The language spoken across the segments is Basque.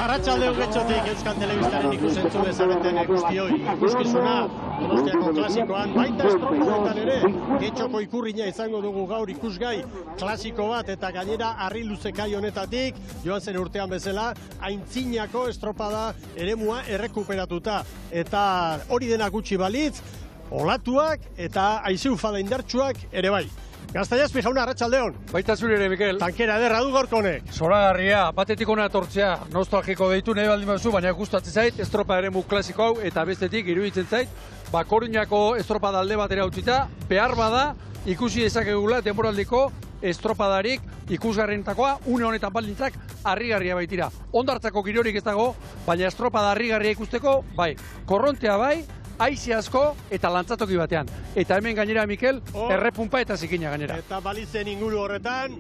Arratsaldeon getxotik Euskal Telebistaren ikusentzu bezareten guztioi ikuskizuna Donostiako klasikoan, baita estropadetan ere getxoko ikurrina izango dugu gaur ikusgai klasiko bat eta gainera harri luzekai honetatik joan zen urtean bezala aintzinako estropada eremua errekuperatuta eta hori dena gutxi balitz olatuak eta haize ufada indartsuak ere bai. Gaztaiazpi jauna, arratsaldeon. Baita zure ere, Mikel. Tankera ederra du gaurko honek. Zoragarria, batetik hona etortzea, nostalgiko deitu nahi baldin baduzu, baina gustatzen zait, estropa eremu klasiko hau, eta bestetik iruditzen zait, Koruñako estropada alde batera utzita, behar bada, ikusi dezakegula denboraldiko estropadarik ikusgarrienetakoa, une honetan baldintzak harrigarria baitira. Hondartzako girorik ez dago, baina estropada harrigarria ikusteko, bai, korrontea bai, haize asko eta lantzatoki batean. Eta hemen gainera, Mikel, errepunpa eta zikina gainera. Eta balizen inguru horretan,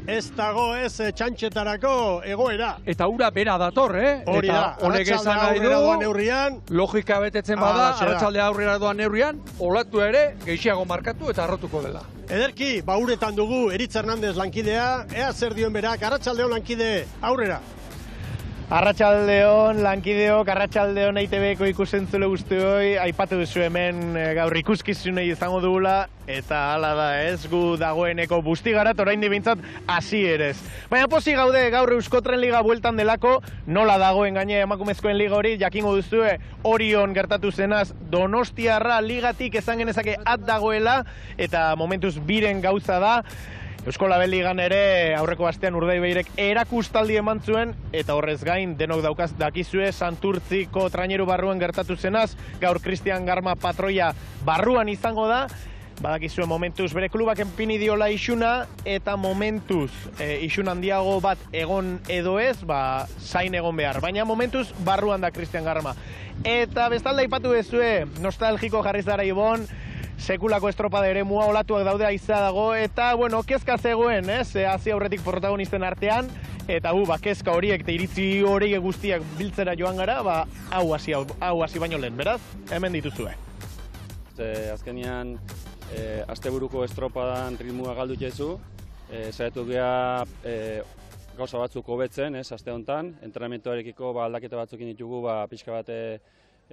ez dago ez txantxetarako egoera. Eta ura bera dator, Hori da, honek esan nahi du, neurrian, logika betetzen bada, arratsaldea aurrera doan neurrian, olatu ere, gehiago markatu eta arrotuko dela. Ederki, uretan dugu Eritz Hernandez lankidea, ea zer dion berak, arratsaldeon lankide, aurrera. Arratsaldeon, lankideok, arratsaldeon EITB-ko ikusentzule guztioi, aipatu duzu hemen gaur ikuskizunei izango dugula, eta hala da ez, gu dagoeneko bustigarat, oraindik behintzat hasi erez. Baina pozik gaude gaur Euskotren Liga bueltan delako, nola dagoen gaine emakumezkoen liga hori, jakingo duzue Orion gertatu zenaz, Donostiarra ligatik esan genezake at dagoela, eta momentuz biren gauza da, Eusko Label Ligan ere aurreko astean Urdaibairek erakustaldi eman zuen eta horrez gain denok dakizue Santurtziko traineru barruan gertatu zenaz, gaur Cristian Garma patroia barruan izango da, badakizue momentuz bere klubak enpini diola isuna eta momentuz isun handiago bat egon edo ez, zain egon behar, baina momentuz barruan da Cristian Garma. Eta bestalde aipatu duzue, nostalgiko jarri zara Ibon, sekulako estropada eremua, olatuak daude, haizea dago, eta, bueno, kezka zegoen, hasi aurretik protagonisten artean, eta kezka horiek eta iritzi horiek guztiak biltzera joan gara, hau hasi baino lehen, beraz, hemen dituzue. Azkenean, asteburuko estropadan ritmua galdu jezu, saiatu geha gauza batzuk hobetzen, aste honetan, entrenamentuarekiko aldaketa batzukin ditugu, pixka bat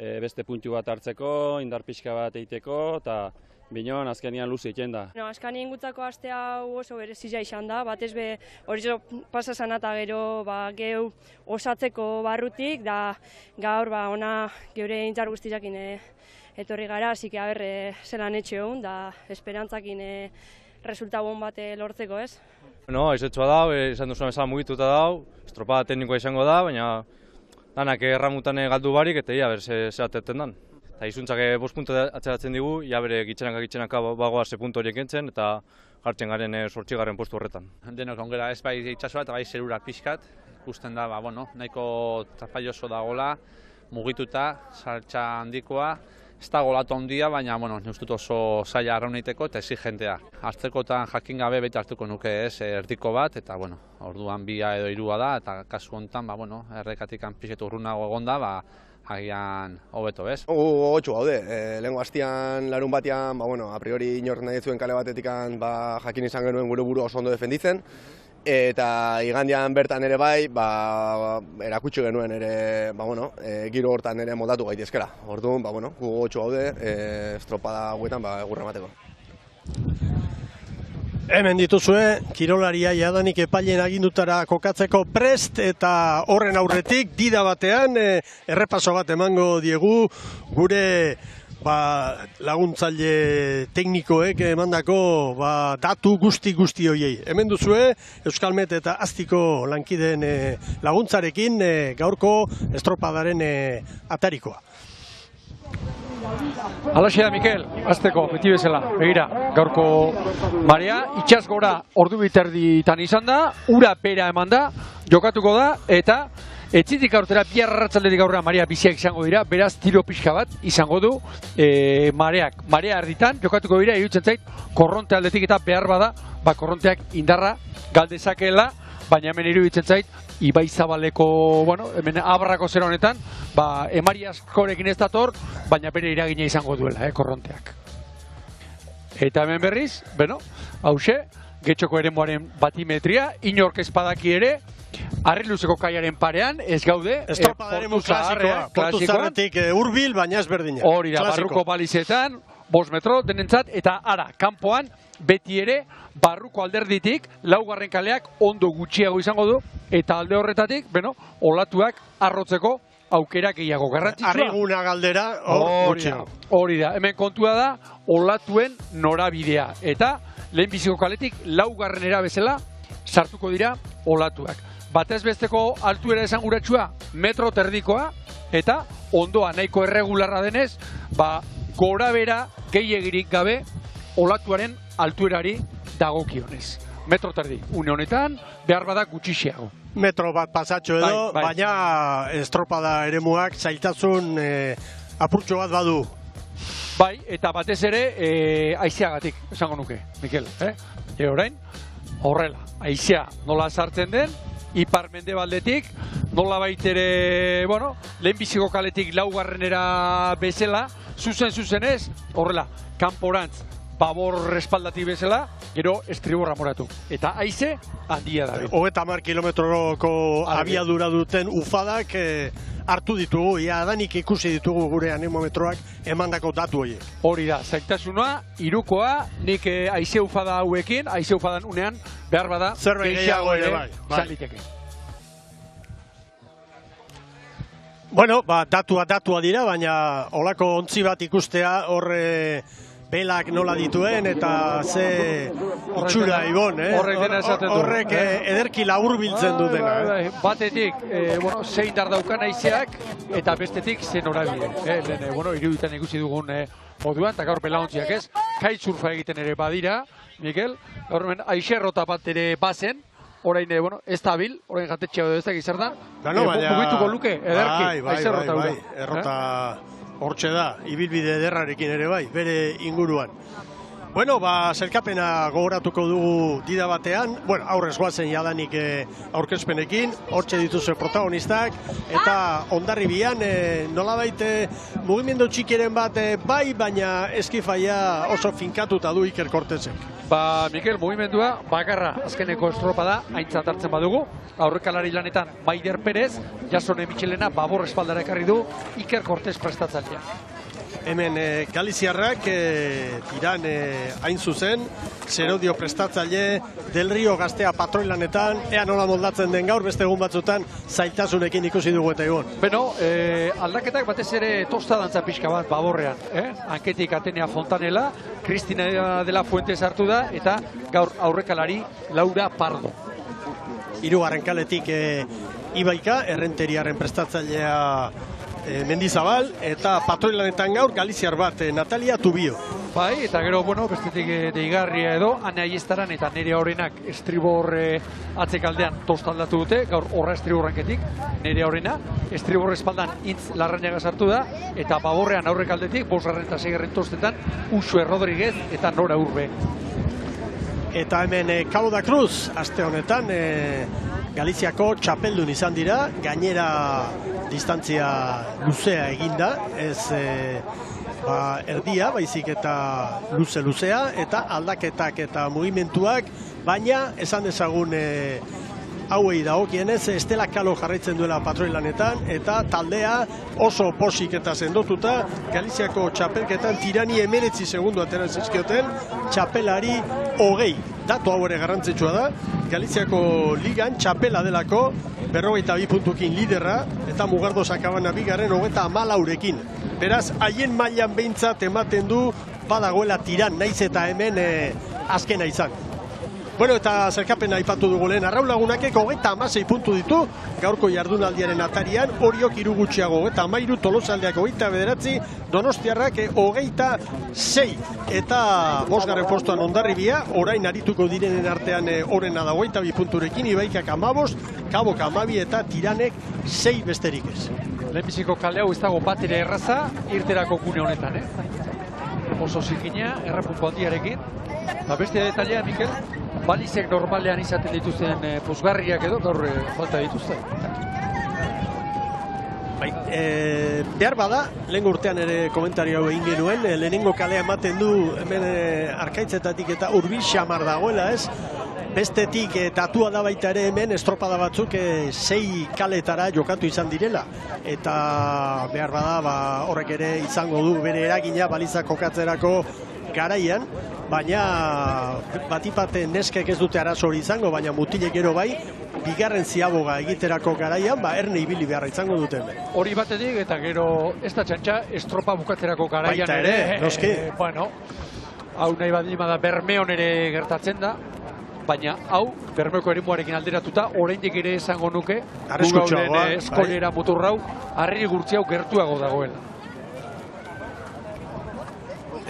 beste puntu bat hartzeko, indar pixka bat eiteko, eta binon azkenean luzi egiten da. Azkenean gutzako aste hau oso berezia izan da, batez be hori pasa zan eta gero geu osatzeko barrutik, da gaur ona geure intzar guztiakin etorri gara, hasi que zelan etxe hon, da esperantzakin resulta bon bat lortzeko, ez? Bueno, izetxoa da, esan duzuen bezala mugituta da, estropada teknikoa izango da, baina danak erramutan galdu barik eta ia ber ze ateten dan. Eta izuntzak 5 puntu atzeratzen digu, ia bere gitzenaka bagoa 6 puntu horiek entzen eta jartzen garen 8. postu horretan. Denok ongera ez bai itsasoa eta bai zerurak pixkat, ikusten da, nahiko trapaioso dagoela, mugituta, saltza handikoa, ez da golatu handia, baina neustut oso zaila arrauneiteko eta exigentea. Hartzekotan jakin gabe beti hartuko nuke erdiko bat, eta orduan 2 edo 3 da, eta kasu honetan, errekatik pixetu urrunago egon da, agian hobeto, ez? Gogotsu gaude, lehengo hastian larun batean, a priori inork nahi zuen kale batetik jakin izan genuen gure burua oso ondo defenditzen, eta igandean bertan ere bai, erakutsi genuen ere, giro hortan ere moldatu gaitezkela. Orduan, gogotsu gaude, estropada guetan egurra emateko. Hemen dituzue, kirolaria jadanik epailen agindutara kokatzeko prest eta horren aurretik, dida batean, errepaso bat emango diegu gure laguntzaile teknikoek emandako datu guzti horiei. Hemen duzue, Euskalmet eta Aztiko lankideen laguntzarekin gaurko estropadaren atarikoa. Alaxe da, Mikel, azteko, beti bezala, begira, gaurko marea, itxas gora ordu biterditan izan da, ura bera eman da, jokatuko da, eta etzitik aurtera, bihar arratsaldetik aurrera marea biziak izango dira, beraz tiro pixka bat izango du mareak. Marea erditan, jokatuko dira, iruditzen zait, korronte aldetik eta behar bada, korronteak indarra galdezakeela, baina hemen iruditzen zait, Ibai Zabaleko, hemen abarrako zera honetan, emari askorekin ez dator, baina bere iragina izango duela, korronteak. Eta hemen berriz, hause, getxoko eremuaren batimetria, inork ez badaki ere, Arriluzeko kaiaren parean, ez gaude. Estropada eremu klasikoa. Portu Zaharretik hurbil, baina ez berdina. Hori da, barruko balizetan, 5 metro denentzat, eta ara, kanpoan, beti ere, barruko alderditik, 4. kaleak ondo gutxiago izango du, eta alde horretatik, olatuak arrotzeko aukera gehiago garrantzitsua. Arriguna galdera, hori da, hemen kontua da, olatuen norabidea, eta lehenbiziko kaletik 4. bezala sartuko dira olatuak. Batez besteko altuera esanguratsua, 1,5 metro, eta ondoa nahiko erregularra denez, gora bera gehiagirik gabe olatuaren altuerari dagokionez. 1,5 metro, une honetan, behar bada gutxixiago. Metro bat pasatxo edo, baina estropada eremuak zailtasun apurtxo bat badu. Bai, eta batez ere haizeagatik, esango nuke, Mikel. Orain, horrela, haizea nola sartzen den, ipar-mendebaldetik, nola baitere, lehenbiziko kaletik 4. bezala, zuzenez, horrela, kanporantz, babor espaldatik bezala, gero estriborra moratu. Eta haize, handia da. 30 kilometroko abiadura duten ufadak hartu ditugu, adanik ikusi ditugu gure anemometroak emandako datu horiek. Hori da, zailtasuna, hirukoa, nik haize ufada hauekin, haize ufadan unean, behar bada, zerbait gehiago ere bai. Bueno, datua dira, baina olako ontzi bat ikustea horre belak nola dituen eta ze itxura ibon, horrek ederki laburbiltzen dutena. Batetik, zein dar daukan haizeak eta bestetik zen norabide. Iruditan ikusi dugun moduan, eta gaur belaontziak ez, kitesurfa egiten ere badira, Mikel, gaur hemen haize-errota bat ere bazen, orain, ez da bil, orain jatetxea edo ez da gizartan, mugituko luke, ederki, haize-errota. Bai, errota hortxe da, ibilbide ederrarekin ere bai, bere inguruan. Bueno, zelkapena gogoratuko dugu dida batean, aurrez goazen jadanik aurkezpenekin, hortxe dituzue protagonistak, eta Hondarribian nolabait mugimendu txikiren bat bai, baina eskifaia oso finkatuta du Iker Cortesek. Mikel, mugimendua bakarra azkeneko estropada aintzat hartzen badugu, aurrekalari lanetan Maider Perez, Jasone Michelena babor espaldara ekarri du Iker Cortes prestatzailea. Hemen Galiziarrak tiran hain zuzen, Zerodio prestatzaile Del Rio Gaztea patroilanetan, ea nola moldatzen den gaur, beste egun batzutan zailtasunekin ikusi dugu eta egon. Aldaketak batez ere tosta dantza pixka bat baborrean. Hanketik Atenea Fontanela, Cristina de la Fuente sartu da, eta gaur aurrekalari Laura Pardo. 3. kaletik Ibaika, errenteriaren prestatzailea Mendizabal, eta patroilanetan gaur Galiziar bat, Natalia Tubio. Bai, eta gero, bestetik deigarria edo, Ane Aiestaran eta Nerea Horrenak estribor atzekaldean tostaldatu dute, gaur horra estriborranketik, Nerea Horrena, estribor espaldan Intz Larrañaga sartu da, eta baborrean aurrekaldetik, 5. eta 6. tostetan, Usue Rodríguez eta Nora Urbe. Eta hemen Cabo da Cruz, aste honetan, Galiziako txapeldun izan dira, gainera distantzia luzea eginda, ez erdia, baizik eta luzea, eta aldaketak eta mugimenduak, baina esan dezagun hauei dagokienez, Estela Kalo jarraitzen duela patroilanetan, eta taldea oso posik eta sendotuta, Galiziako txapelketan tirani 19 segundu atera zizkioten, txapelari 20. Datu hau ere garrantzitsua da, Galiziako ligan txapela delako, 42 puntukin liderra, eta Mugardo Sakabana bigarren 34rekin. Beraz, haien mailan behintzat ematen du, badagoela tiran, naiz eta hemen azkena izan. Bueno, eta zerkapena aipatu dugu lehen, Arraun Lagunakek 36 puntu ditu, gaurko jardunaldiaren atarian, Oriok 3 gutxiago, 13, Tolosaldeak 29, Donostiarrak 26, eta 5. postuan Hondarribia, orain arituko direnen artean horrena da 22 punturekin, Ibaikak 15, Kabok 12 eta Tiranek 6 besterik ez. Lehenbiziko kale hau ez dago bat ere erraza, irterako gune honetan, oso zikina, errepuntu handiarekin. Beste detailea, Mikel, balizek normalean izaten dituzten pozgarriak edo, gaur falta dituzte. Behar bada, lehen urtean ere komentario egin genuen, lehenengo kalea ematen du hemen arkaitzetatik eta Urbil xamar dagoela ez, Bestetik datua da baita ere hemen estropada batzuk 6 kaletara jokatu izan direla. Eta behar bada horrek ere izango du bere eragina balizak kokatzerako garaian, baina batipate neskek ez dute arazo hori izango, baina mutilek gero bai, bigarren ziaboga egiterako garaian, erne ibili beharra izango duten. Hori batetik eta gero ez da txantxa estropa bukatzerako garaian baita ere, noski. Bueno, hau nahi badima da Bermeon ere gertatzen da, baina hau Bermeoko eremuarekin alderatuta oraindik ere esango nuke arriskutsuagoa eskolera muturrau harri gurtzi hau gertuago dagoela.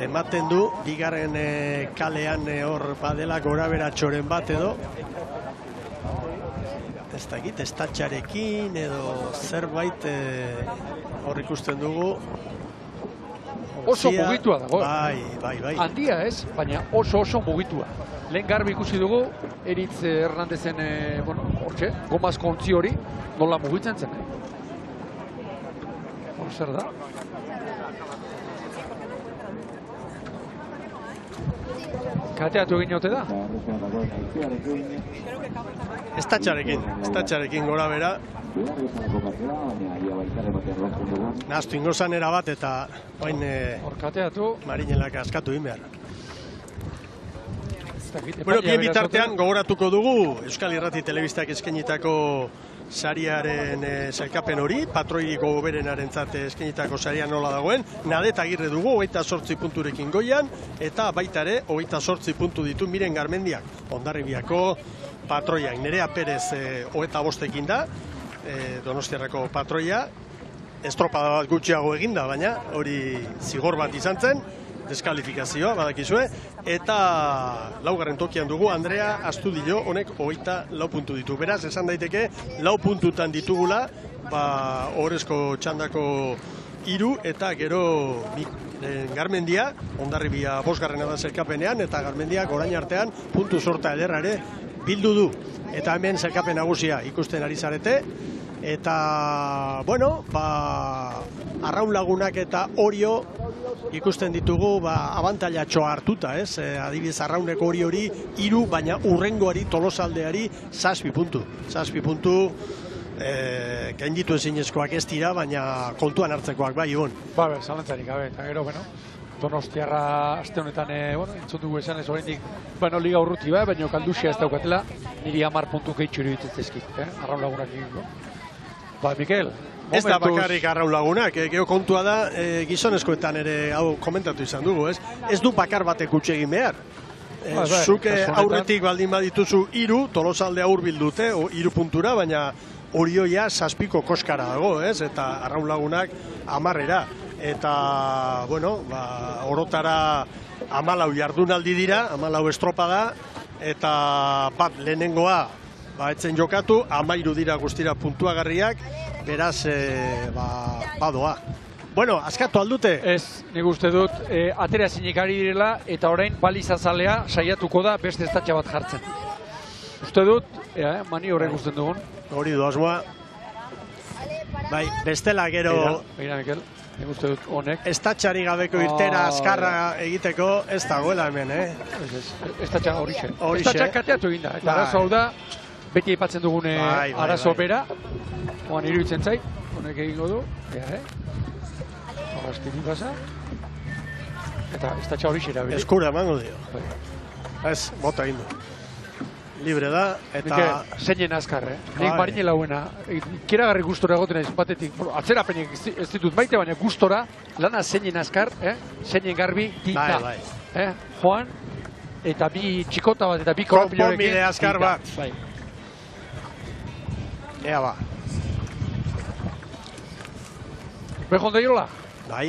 Ematen du bigarren kalean hor badela gorabera txoren bat edo ez dakit, estatxarekin edo zerbait hor ikusten dugu. Oso mugitua dago. Bai. Handia ez, baina oso mugitua. Lehen garbi ikusi dugu, Eritz Hernandezen, hortxe, gomazko ontzi hori, nola mugitzen zen. Hor zer da? Kateatu egin ote da? Estatxarekin gora bera. Nahaztu ingozan erabat eta oin Marinelak askatu egin behar. Bueno, bien bitartean gogoratuko dugu Euskal Irrati Telebistak eskainitako sariaren sailkapen hori, patroiriko goberenarentzat eskainitako saria nola dagoen. Nadet Agirre dugu 28 punturekin goian, eta baita ere 28 puntu ditu Miren Garmendiak. Hondarribiako patroiak. Nerea Perez 25ekin da, Donostiarrako patroia. Estropada bat gutxiago eginda, baina hori zigor bat izan zen, deskalifikazioa badakizue, eta laugarren tokian dugu Andrea Astudillo, honek 24 puntu ditu. Beraz, esan daiteke, 4 puntutan ditugula, horrezko txandako 3 eta gero Garmendia, Hondarribia 5. da zerkapenean, eta Garmendiak orain artean puntu sorta ederrare bildu du. Eta hemen zerkapen nagusia ikusten ari zarete, eta, bueno, Arraun Lagunak eta Orio ikusten ditugu abantailatxoa hartuta, ez? Adibidez, Arrauneko hori 3, baina urrengoari Tolosaldeari 7 puntu. 7 puntu, gainditu ezinezkoak ez dira, baina kontuan hartzekoak bai, Ibon. Zalantzarik gabe, eta gero, Donostiarra aste honetan, entzun dugu esan ez horrendik, liga urruti baina kaldusia ez daukatela, niri 10 puntu gehiago iruditzen zezkit, Arraun Lagunak egiko. Mikel, ez da bakarrik Arraun Lagunak, geho kontua da, gizonezkoetan ere hau komentatu izan dugu, ez? Ez du bakar batek gutxe egin behar. Zuke aurretik baldin badituzu 3, Tolosaldea hurbildute, 3 puntura, baina Orioia 7ko koskara dago, ez? Eta Arraun Lagunak 10era. Eta, orotara 14 jardunaldi dira, 14 estropada, eta bat lehenengoa etzen jokatu, 13 dira guztira puntuagarriak, beraz, badoa. Askatu aldute? Ez, nik uste dut, atera zinik ari direla, eta orain balizazalea saiatuko da beste estatxa bat jartzen. Uste dut, mani horrek usten dugun. Hori du asmoa. Bai, bestela gero... Begira, Mikel. Nik uste dut honek. Estatxari gabeko irtera askarra egiteko ez dagoela hemen, Estatxa horixe. Estatxa kateatu eginda. Eta arazo hau da, beti aipatzen dugune arazo bera. Oan iruditzen zait, honek egingo du. Horrazkini pasa. Eta estatxa horixe erabili. Eskura emango dio. Ez, bota egin du. Libre da, eta... Zeinen azkar, Nik Marinela huena, keragarri gustora egoten ez batetik, atzerapenek ez ditut baite, baina gustora, lana zeinen azkar, zeinen garbi, dita. Joan, eta bi txikota bat, eta bi kolombiarekin. Konponbide azkar bat. Ea ba. Bejon da irola? Bai.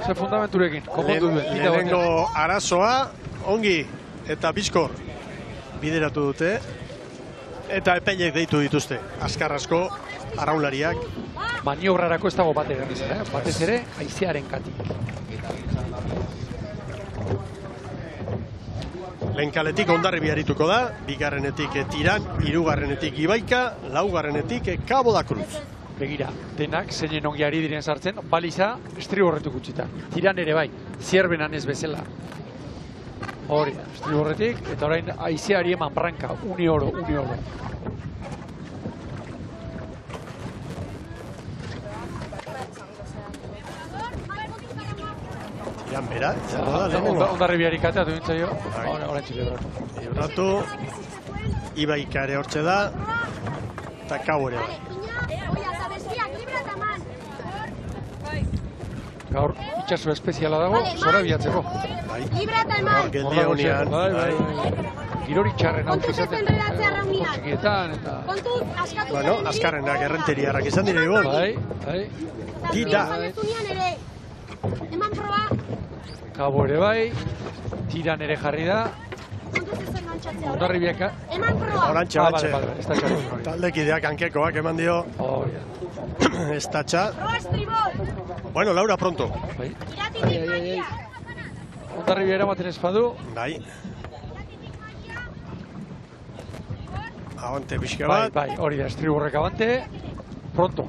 Ze fundamenturekin, konpondu duen. Lehenengo arazoa, ongi, eta bizkor. Bideratu dute, eta epaileek deitu dituzte, azkar asko, arraunlariak. Maniobrarako ez dago batez ere, batez ere, haizearen katik. Lehenkaletik Hondarribi arituko da, bigarrenetik Tiran, hirugarrenetik Ibaika, laugarrenetik Cabo da Cruz. Begira, denak zeinen ongi ari diren sartzen, baliza estriborretu gutxita. Tiran ere bai, zierbenan ez bezala. Hori, estriborretik, eta orain aizeari eman branka, uni oro. Iran bera, izango da, lehenengo. Ondarribiari kateatu nintzaio, orain txile bratu. Libratu, Ibaika ere hortxe da, eta Kau ere bai. Gaur itxaso espeziala dago, zora biatzeko. Gaur geldi honean. Girori txarren hau izaten, txikietan, eta... Bueno, azkarrenak errenteriarrak izan dira egon. Bai. Tira. Kabo ere bai, tiran ere jarri da. Ondarribiak... Orantxe. Ez da txarri. Taldekideak hankekoak eman dio. Ez da txa. Bueno, Laura, pronto. Bai. Ondarribia eramaten ez badu. Bai. Abante pixka bat. Bai, hori da, estriborrek abante. Pronto.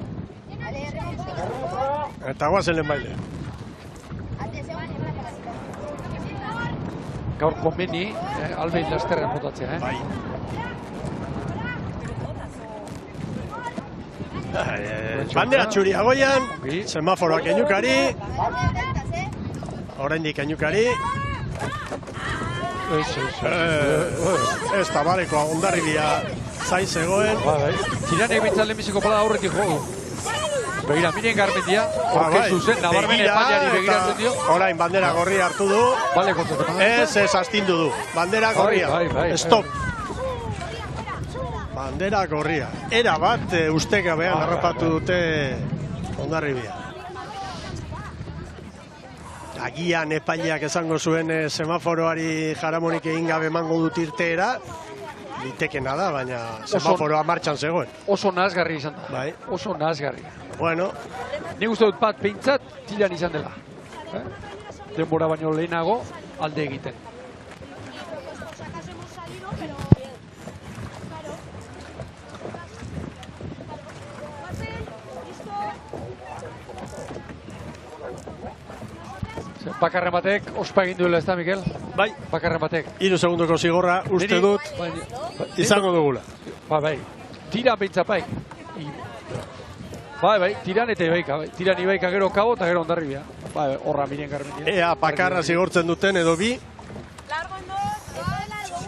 Eta guazen lehen baile. Gaur konbeni, albein lasterren botatzea, Bai. Bandera txuria goian, semaforoak eñukari. Oraindik eñukari. Ez tabarekoa Ondarribia zain zegoen. Tiranek bintzat lehenbiziko pala aurretik jogu. Begira, miren Garmendia, orkestu zen, nabarmen epaiari begiratzen dio. Orain, bandera gorria hartu du. Bale, kontzatu. Ez astindu du. Bandera gorria. Stop. Bandera gorria. Era bat ustekabean harrapatu dute Ondarribia. Agian epaileak esango zuen semaforoari jaramonik egin gabe emango dut irteera. Litekena da, baina semaforoa martxan zegoen. Oso nahazgarri izan da. Bai. Oso nahazgarri. Bueno. Nik uste dut bat peintzat tiran izan dela. Denbora baino lehenago alde egiten. Bakarren batek ospa egin duela, ez da, Mikel? Bai. Bakarren batek. 3 segundoko zigorra uste dut izango dugula. Bai. Tiran behintzat bai. Bai, tiran eta Ibaika. Tiran Ibaika gero Kabo eta gero Ondarribia. Bai, horra miren Garmendia. Ea, bakarra zigortzen duten edo bi. Largo en 2, largo 1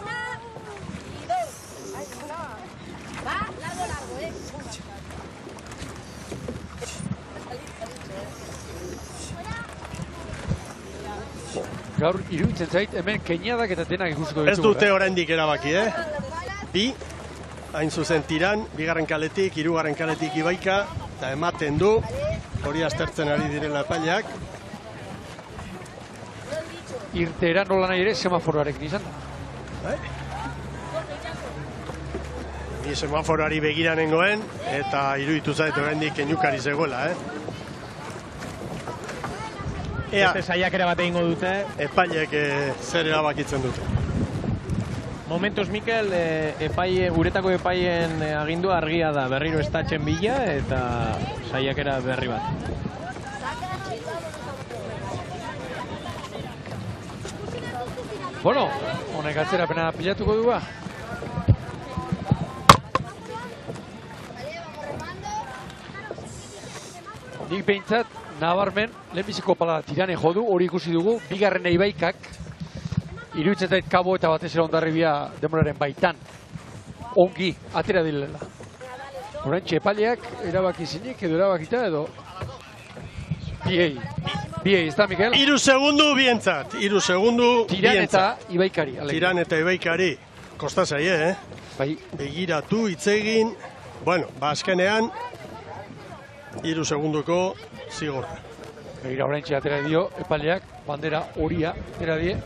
y 2. Va, largo, Gaur iruditzen zait, hemen keinadak eta denak ikusiko ditugu. Ez dute oraindik erabaki, Bi, hain zuzen tiran, bigarren kaletik, hirugarren kaletik Ibaika, eta ematen du, hori aztertzen ari direla epaileak. Irteera nola nahi ere semaforoarekin izan da. Ni semaforoari begira nengoen, eta iruditu zait oraindik keñukari zegoela, Beste saiakera bat egingo dute. Epaileek zer erabakitzen dute. Momentuz, Mikel, uretako epaien agindua argia da, berriro estatzen bila eta saiakera berri bat. Bueno, honek atzerapena pilatuko du ba. Nik behintzat, nabarmen, lehenbiziko pala tirane jodu, hori ikusi dugu, bigarren Ibaikak, iruditzen zait Kabo eta batez ere Ondarribia denboraren baitan, ongi, atera dilela. Horantxe epaileak erabaki zinik edo erabakita edo biei, ez da, Mikel? 3 segundu bientzat, 3 segundu Tiran eta Ibaikari. Tiran eta Ibaikari, kosta zaie, Bai. Begiratu, hitzegin, bueno, azkenean, 3 segunduko zigorra. Begira, oraintxe atera dio, epaileak, bandera horia atera die,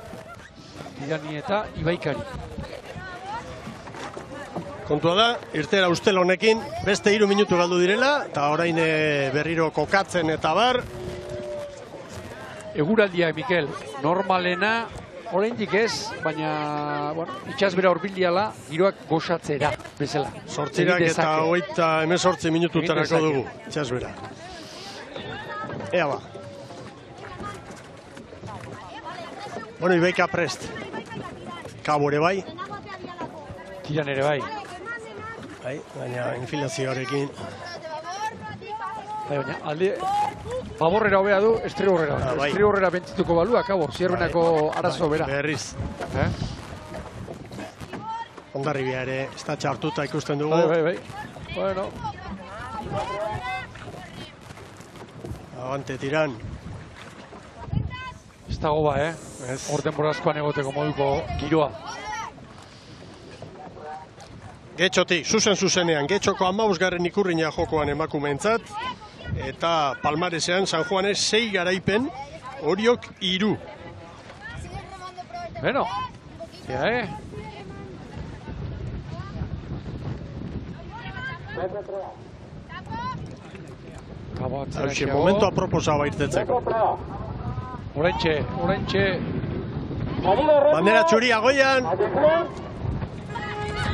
Tirani eta Ibaikari. Kontua da, irtera ustel honekin, beste 3 minutu galdu direla, eta orain berriro kokatzen eta bar. Eguraldia, Mikel, normalena, oraindik ez, baina, bueno, itxasbera horbildiala, giroak gozatzera, bezala. 8 eta 18 minututarako dugu, itxasbera. Ea ba. Bueno, Ibaika prest. Kabo ere bai. Tiran ere bai. Baina infilazioarekin. Baina, alde, Faborrera hobea du, Estrigorrera. Estrigorrera bentzituko balu, akabo, Zierbenako arazo bera. Berriz. Hondarribia ere, ez da txartuta ikusten dugu. Bai. Bueno. Abante Tiran. Ez dago ba, Hor denborazkoan egoteko moduko giroa. Getxotik, zuzenean, Getxoko 15. ikurrina jokoan emakumeentzat. Eta palmaresean San Juanes 6 garaipen, Oriok 3. Bueno, ja, Hauxe, momentu aproposa bairtetzeko. Oraintxe. Bandera txuria goian.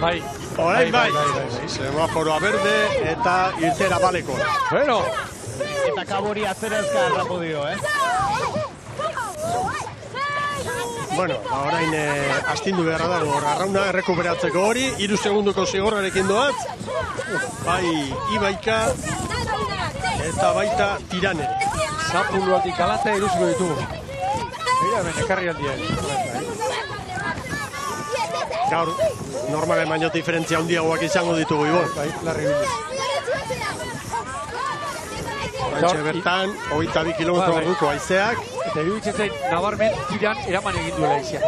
Bai. Orain bai. Semaforoa berde eta irtera baleko. Bueno. Eta Kabori atzera ezkarrako dio, Bueno, orain astindu beharra dago arrauna errekuperatzeko hori, 3 segunduko zigorrarekin doaz. Bai Ibaika eta baita Tiran ere. Zapuluatik alante iruziko ditugu. Mira, benekarri handia. Gaur, normalen baino diferentzia handiagoak izango ditugu, Ibon. Bai, larri bildu. Oraintxe bertan, 22 kilometro orduko haizeak. Eta iruditzen zain, nabarmen Tiran eraman egin duela aizeak.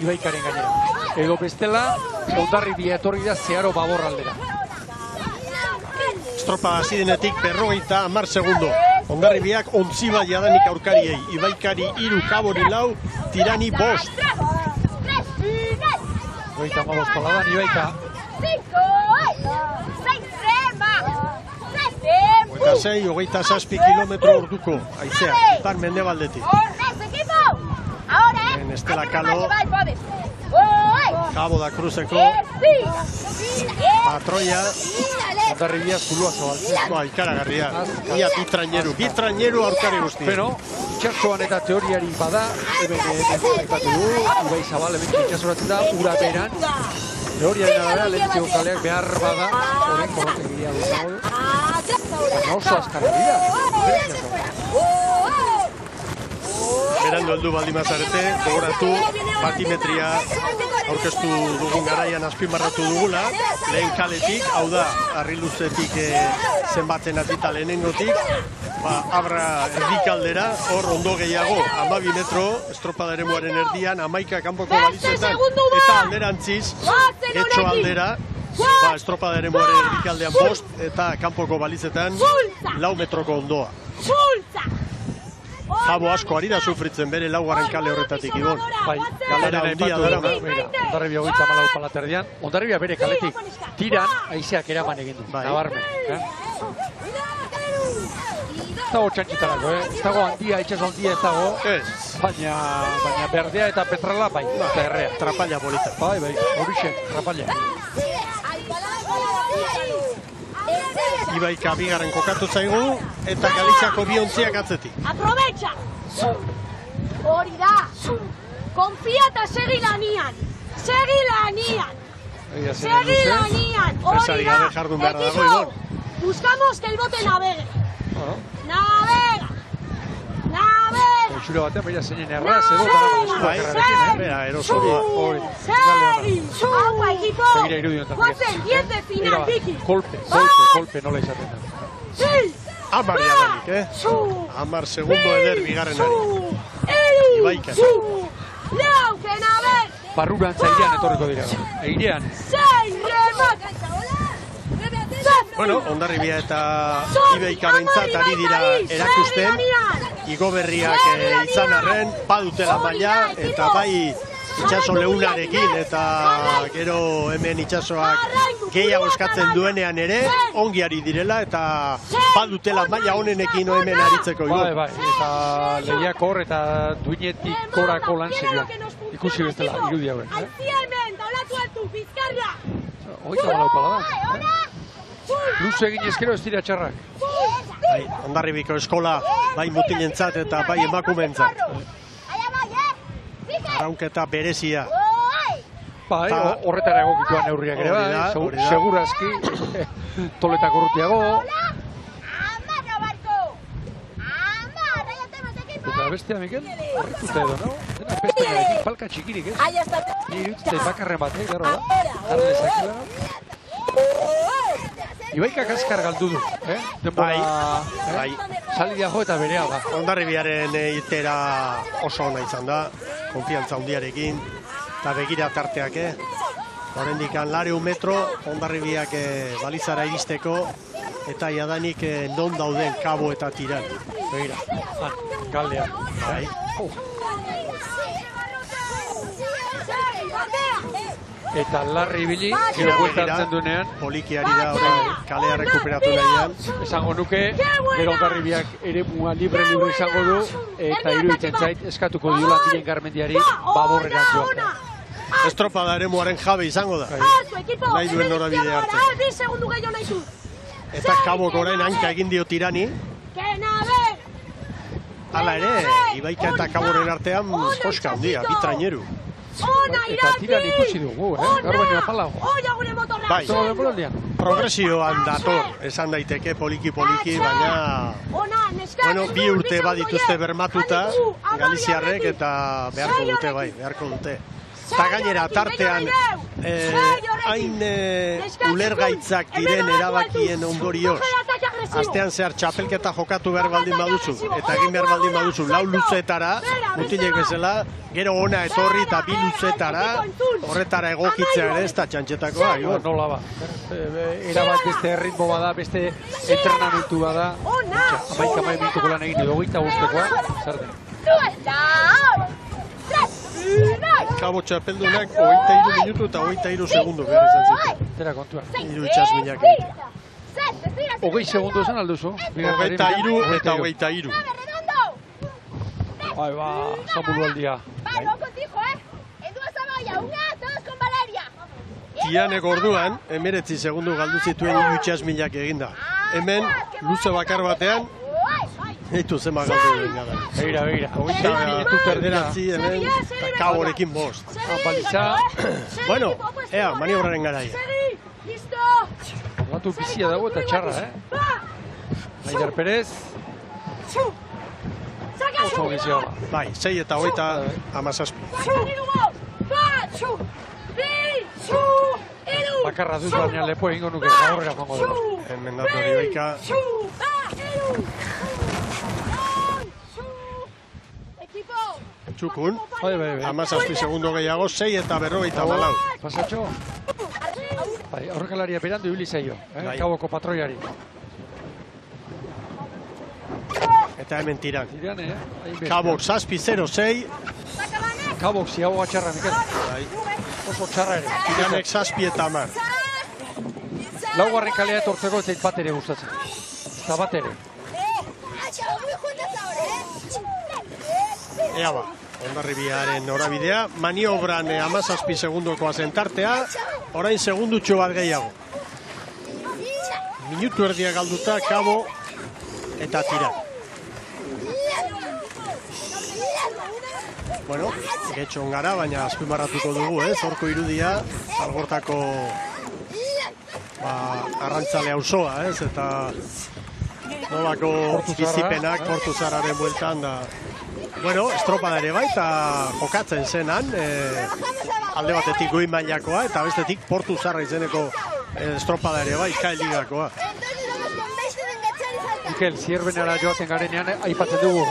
Ibaikaren gainera. Edo bestela, Hondarribia etorri da zeharo Babor aldera. Estropa hasidenetik 50 segundo. Hondarribiak ontziba jadanik aurkariei. Ibaikari 3, Kabori 4, Tirani 5. 35 paladan Ibaika. 26 kilometro orduko haizeak. Tan mendebaldetik. En Estela Kalo. Cabo da Cruzeko. Patroia. Hondarribia zulua zabaltzen. Ikaragarria. Ia bitraineru aurkari guzti. Pero, itxasoan eta teoriari bada, hemen aipatu du, Ibai Zabal hemen itxasoratzen da, ura beran. Teoriaren arabera, lehentziko kaleak behar bada, horren korotegiria duzago du. Baina oso azkarra dira. Berandu heldu baldimazarete, gogoratu, batimetria aurkeztu dugun garaian azpimarratu dugula, lehen kaletik, hau da, harriluzetik zenbatzen atita lehenengotik, abra erdikaldera, hor ondo gehiago, 12 metro, estropada eremuaren erdian, 11 kanpoko balitzetan, eta alderantziz, Getxo aldera, estropada eremuaren erdikaldean 5, eta kanpoko balitzetan, 4 metroko ondoa. Jabo asko ari da sufritzen bere 4. kale horretatik, Ibon. Bai, galera handia dara. Hondarribia 34 palaterdian. Hondarribia bere kaletik Tiran haizeak eraman egin du. Nabarmen. Ez dago txantxitarako, ez dago handia, itxaso handia ez dago. Baina berdea eta petrala bai, eta errea. Trapalla polita. Bai, horixe, trapalla. Ibaika bigarren kokatu zaigu, eta Galiziako 2 ontziak atzetik. Aprovecha! Hori da! Confia eta segi lanian! Segi lanian! Hori da! Equipo! Buscamos que el bote navegue! Navega! Itxura batean, baina zeinen erraz, edo dara erosoria. Segi! Agua, equipo! Guazen, 10 de final, Vicky! Kolpe nola izaten da. 10 jadanik, 10 segundo eder bigarrenari. Ibaika. Barrurantza airean etorriko dira. Airean. Bueno, Hondarribia eta Ibaika behintzat ari dira erakusten. Igo berriak izan arren, badutela maila, eta bai itxaso leunarekin, eta gero hemen itxasoak gehiago eskatzen duenean ere, ongi ari direla, eta badutela maila honenekin hemen aritzeko. Bai, eta lehiak hor, eta duinetik korako lan serioan. Ikusi bestela, irudi hauen. Hogeita balau paladan. Luze egin ezkero ez dira txarrak. Hondarribiko eskola, bai mutilentzat eta bai emakumeentzat. arraunketa berezia. Bai, horretara egokituan neurriak ere bai, segurazki, toletak urrutiago. Eta bestea, Mikel, horretute edo, no? Dena bestearekin palka txikirik, ez? Nire utze bakarren batek, gero da? Jarlezakela. Ibaikak azkar galdu du, denbora, salida jo eta berea da. Hondarribiaren irtera oso ona izan da, konfiantza handiarekin, eta begira tarteak, Oraindik 200 metro, Hondarribiak balizara iristeko, eta jadanik non dauden Kabo eta Tiran. Begira, galdean. Bai. Eta larri ibili, gero buelta hartzen duenean. Polikiari da orain kalea rekuperatu nahian. Esango nuke, gero Hondarribiak ere mua libre izango du, eta iruditzen zait eskatuko diola Diren Garmendiari baborrera joatea. Estropada ere muaren jabe izango da. Nahi duen norabide hartzen. Eta Kabok orain hanka egin dio Tirani. Hala ere, Ibaika eta Kaboren artean joska handia, bi traineru. Eta Tiran ikusi dugu, gaur baino apalago. Bai, progresioan dator, esan daiteke poliki-poliki, baina bi urte badituzte bermatuta Galiziarrek eta beharko dute. Eta gainera tartean hain ulergaitzak diren erabakien ondorioz. Astean zehar txapelketa jokatu behar baldin baduzu, eta egin behar baldin baduzu lau luzetara, mutilek bezala, gero ona etorri eta bi luzetara, horretara egokitzea ere ez da txantxetakoa. Nola ba, erabat beste ritmo bada, beste entrenamentu bada, 11 minutuko lan egin edo 25koa, zer den? Kabo txapeldunak 23 minutu eta 23 segundu behar izan zitu. Tera kontua. Hiru itxasminak. 20 segundu esan alduzu. 23 eta 23. Bai, ba, Samulu aldia. Tianek orduan, 19 segundu galdu zituen hiru itxasminak eginda. Hemen, luze bakar batean, eitu zema galdu duen gara. Begira. 20 minutu perderatzi hemen, eta Kaborekin bost. Baliza. Bueno, maniobraren garaia. Batu bizia dago eta txarra, Aider Perez. Oso bizia da. Bai, 6 eta 17. Bakarra dut baina lepo egingo nuke gaurrera joango dela. Hemen dator Ibaika. Txukun, 17 segundo gehiago, 6 eta 44. Pasatxo? Bai, aurrekalaria berandu ibili zaio, Kaboko patroiari. Eta hemen Tiran. Tiran, Kabok 7-0-6. Kabok ziagoa txarra, Mikel. Oso txarra ere. Tiranek 7 eta 10. Laugarren kalea etortzeko ez zait bat ere gustatzen. Eta bat ere. Ea ba, Hondarribiaren norabidea. Maniobran 17 segundokoa zentartea. Orain segundutxo bat gehiago. Minutu erdia galduta Kabo eta Tiran. Bueno, getxon gara, baina azpimarratuko dugu, zorko irudia, Zalgortako arrantzale auzoa, eta nolako bizipenak Portuzarraren bueltan da. Bueno, estropada ere bai, eta jokatzen zenan, alde batetik goi mailakoa, eta bestetik Portuzarra izeneko estropada ere bai, Kai Ligakoa. Mikel, Zierbenara joaten garenean, aipatzen dugu,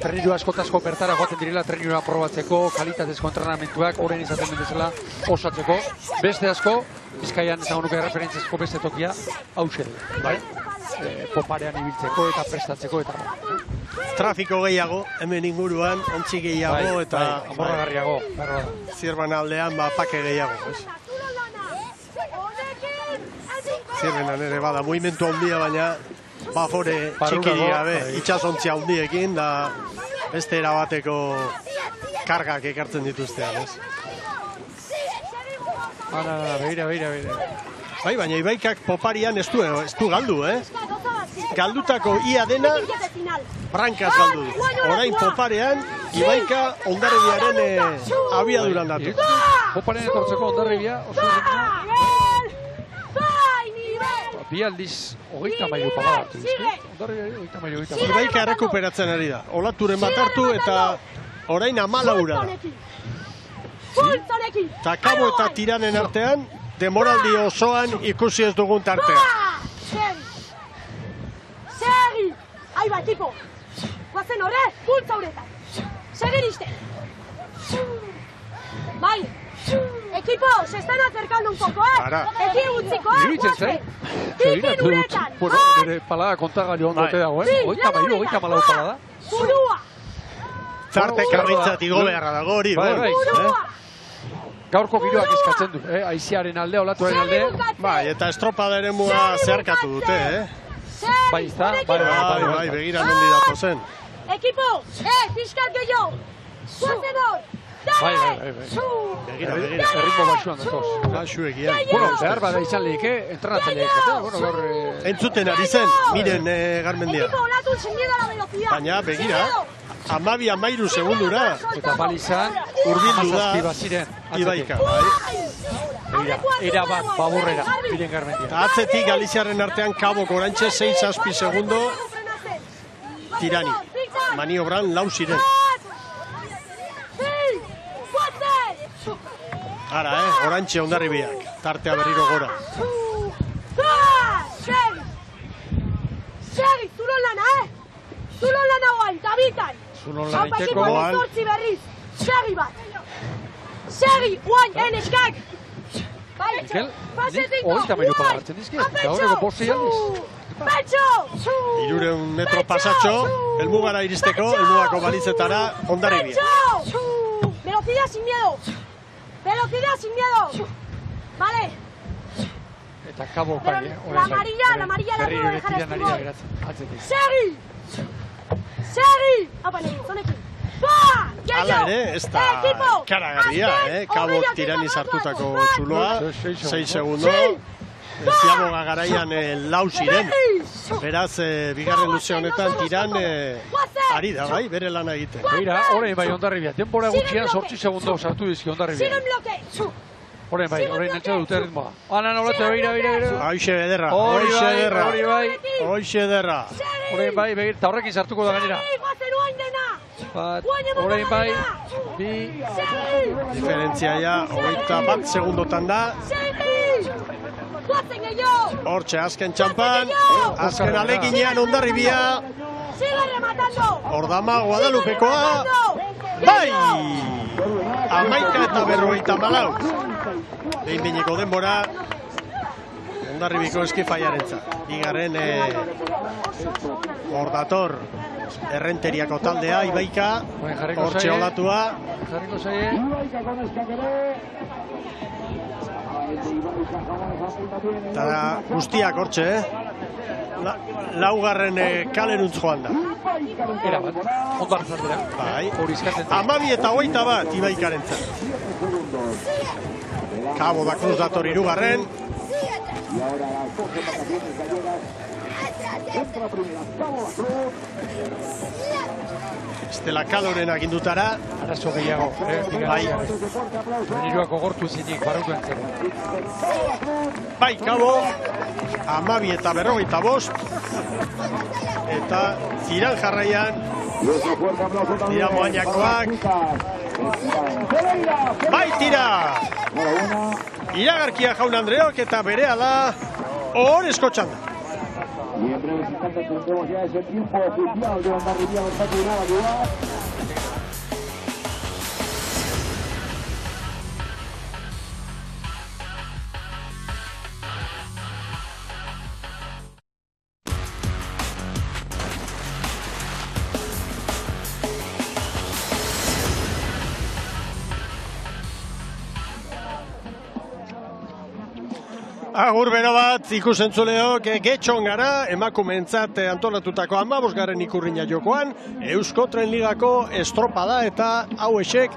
treniru askotazko bertara joaten direla, treniru aprobatzeko, kalitatezko entrenamentuak, orain izaten bezala osatzeko. Beste asko, Bizkaian ezagun nuke referentziazko beste tokia, hause dela. Bai? Poparean ibiltzeko eta prestatzeko eta... Trafiko gehiago, hemen inguruan, ontzi gehiago eta... Amorragarriago. Zierben aldean, pake gehiago. Zierbenan ere bada, movimentu handia, baina... Bafore txikiri gabe, itxasontzia handiekin, da beste erabateko kargak ekartzen dituztean, Begira. Bai, baina Ibaikak poparian ez du galdu, galdutako ia dena brankaz galdu du. Orain Poparean, Ibaika Hondarribiaren abiaduran datu. Poparen etortzeko Hondarribia oso bi aldiz 33 pala hartu dizki. Hondarribiari 33. Ibaika errekuperatzen ari da. Olaturen bat hartu eta orain 14 da. Eta Kabo eta Tiranen artean, demoraldi osoan ikusi ez dugun tartea. Segi! Ahí va, equipo. Guazen horre, pultza horretan. Seguir iste. Bai. Equipo, se están acercando un poco, Eki utziko, guazen. Tikin uretan. Nire palada kontagari ondote dago, 33 palada. Burua. Zarte karrintzat igo beharra dago hori. Gaurko giroak eskatzen du, aiziaren alde, olatuaren alde. Bai, eta estropadaren mua zeharkatu dute, Bai, izta, bai, begira nondi dato zen. Equipo, fiskat gehiago. Guazen hor. Bai. Begira. Erritmo baxuan datoz. Gaxu egian. Bueno, behar bada izan lehike, entrenatzaileek, eta, gaur... Entzuten ari zen, miren Garmendia. Equipo, olatu sin miedo a la velocidad. Baina, begira, 12 segundura. Eta balizan, urbildu da Ibaika. Era bat, baburrera, miren Garmendia. Atzetik Galiziarren artean Kabo Gorantxe 6-6 segundo. Tirani. Maniobran 4 ziren. Ara, Gorantxe Hondarribiak. Tartea berriro gora. Segi, zulon lana, Zulon lana guain, tabitan. Zulon laniteko. Zortzi berriz. Segi bat. Segi, guain, eneskak. Mikel, nik 33 pala hartzen dizki, eta horreko bosti aldiz. Petxo! 300 metro pasatxo, helmugara iristeko, helmugako balizetara Hondarribia. Petxo! Velocidad sin miedo. Velocidad sin miedo. Vale. Eta Kabo Pero la amarilla la puedo dejar estimar. Segi! Segi! Apa, zonekin. Hala ere, ez da karagarria, Kabo Tirani sartutako zuloa, 6 segundo. Ziaboga garaian 4 ziren. Beraz, bigarren luze honetan Tiran ari da, bai, bere lana egiten. Beira, orain bai Hondarribia, denbora gutxian 8 segundo sartu dizki Hondarribia. Orain bai, orain netxe dute ritmoa. Anan olatu, beira. Hoixe ederra. Orain bai, begira, eta horrekin sartuko da gainera. Bat, orain bai, bi... Diferentzia ja, 21 segundotan da. Hortxe, azken txampan, azken aleginean Hondarribia. Ordama Guadalupekoa. Bai! 11 eta 54. Behin-behineko denbora Hondarribiko eskifaiarentzat. Bigarren ordator errenteriako taldea, Ibaika. Hortxe olatua. Jarriko zaie. Eta guztiak hortxe, laugarren kaleruntz joan da. Era bat, ondar zaldera. Bai, 12 eta 21 Ibaikarentzat. Kabo da Cruz dator hirugarren. Estela Kadoren agindutara. Arazo gehiago, bai. Treniruak ogortu zinik, barruko entzera. Bai, Kabo, 12 eta 45. Eta Ziran jarraian, Tira Moañakoak. Bai, Tira! Iragarkia Jaun Andreok eta berehala hor eskotxan da. Y en breves instantes tendremos ya ese tiempo oficial de Hondarribia Versace y Nava. Agur bero bat, ikusentzuleok, getxon gara, emakumeentzat antolatutako 15. ikurrina jokoan, Eusko Trenligako estropada eta hauesek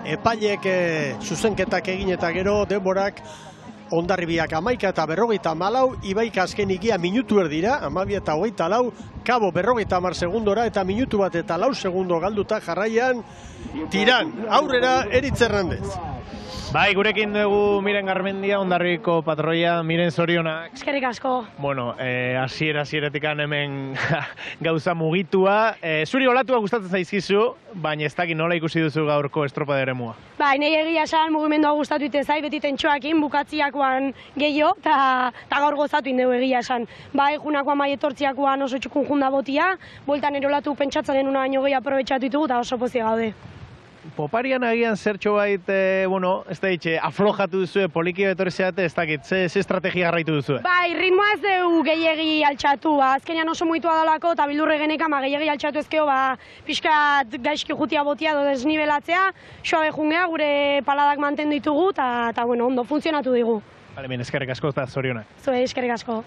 epailek zuzenketak egin eta gero denborak Hondarribiak 11 eta 54, Ibaik azkenikia minutu erdira, 12 eta 24, Kabo 50 segundora eta minutu bat eta 4 segundo galduta jarraian Tiran. Aurrera Eritz Hernandez. Bai, gurekin dugu Miren Garmendia, Hondarribiko patroia, Miren zorionak. Eskerrik asko. Bueno, hasiera-hasieratik hemen gauza mugitua. Zuri olatua gustatzen zaizkizu, baina ez dakit nola ikusi duzu gaurko estropada eremua. Bai, nahi egia esan mugimendua gustatu ite zait, beti tentxoakin, bukatziakoan gehiago, eta gaur gozatu indegu egia esan. Bai, junakoan bai etortziakoan oso txukun junda botia, bueltan erolatu pentsatzen denuna baino gehi aprobetxatu ditugu, eta oso pozia gaude. Poparian agian zertxo bait, ez da ditxe, aflojatu duzue, poliki betorri zeate, ez dakit, ze estrategia garraitu duzue? Bai, ritmoa ez dugu gehiegi altxatu, azkenean oso muitua dalako, eta bildurre genekan gehiegi altxatu ezkeo, pixkat gaizki jutia botia edo desnibelatzea, soabe jungea, gure paladak mantendu ditugu, eta ondo, funtzionatu digu. Bale, eskerrik asko eta zorionak. Zue, eskerrik asko.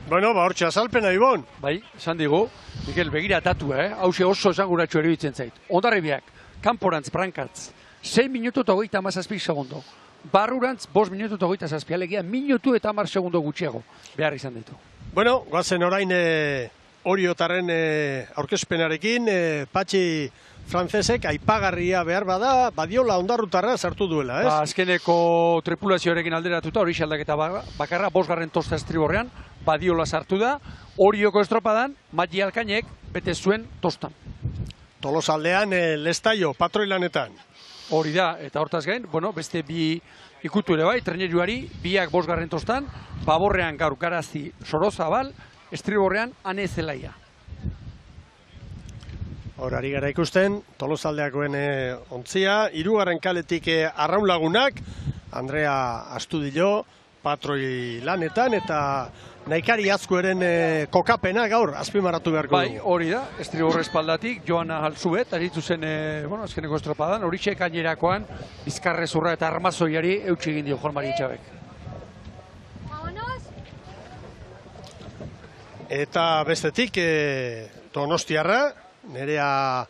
Bueno, hortxe azalpena, Ibon. Bai, esan digu, Mikel, begira datu, hause oso esanguratxo eribitzen zait. Hondarribiak, kanporantz, brankatz, 6 minutu eta 37 segundo. Barrurantz, 5 minutu eta 27, alegia, minutu eta 10 segundo gutxiago behar izan ditu. Bueno, guazen orain Oriotarren aurkezpenarekin, Patxi Frantzesek aipagarria behar bada, Badiola Ondarrutarra sartu duela, ez? Azkeneko tripulazioarekin alderatuta, hori aldaketa bakarra, 5. tosta estriborrean, Badiola sartu da, Orioko estropadan, Mati Alkainek bete zuen tostan. Tolosaldean Lestaio, patroilanetan. Hori da, eta hortaz gain, beste bi ikutu ere bai, treneruari, biak 5. tostan, Baborrean gaur Garazi Sorozabal, estriborrean Ane Zelaia. Horari gara ikusten, Tolosaldeakoen ontzia, 3. kaletik Arraunlagunak, Andrea Astudillo, patroi lanetan, eta Naikari Azkueren kokapena gaur azpimarratu beharko dugu. Bai, hori da, estriborre espaldatik, Joana Alzubet, aritu zen, azkeneko estropadan, hori gainerakoan, Bizkarre Zurra eta Armazoiari eutsi egin dio Juan Mari Txabek. Eta bestetik, Donostiarra, Nerea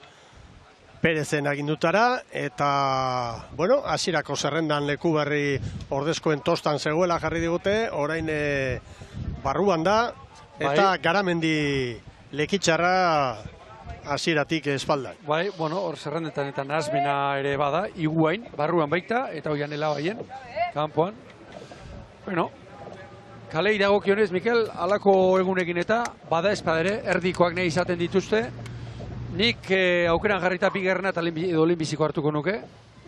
Perezen agindutara, eta, hasierako zerrendan leku berri ordezkoen tostan zegoela jarri digute, orain barruan da, eta Garamendi Lekitxarra hasieratik espaldan. Bai, hor zerrendetan eta nahazmena ere bada, Iguain, barruan baita, eta hoian Elabaien, kanpoan. Kale iragokionez, Mikel, halako egunekin eta bada espadere, erdikoak nahi izaten dituzte, nik aukeran jarrita bigarrena eta edo lehenbiziko hartuko nuke,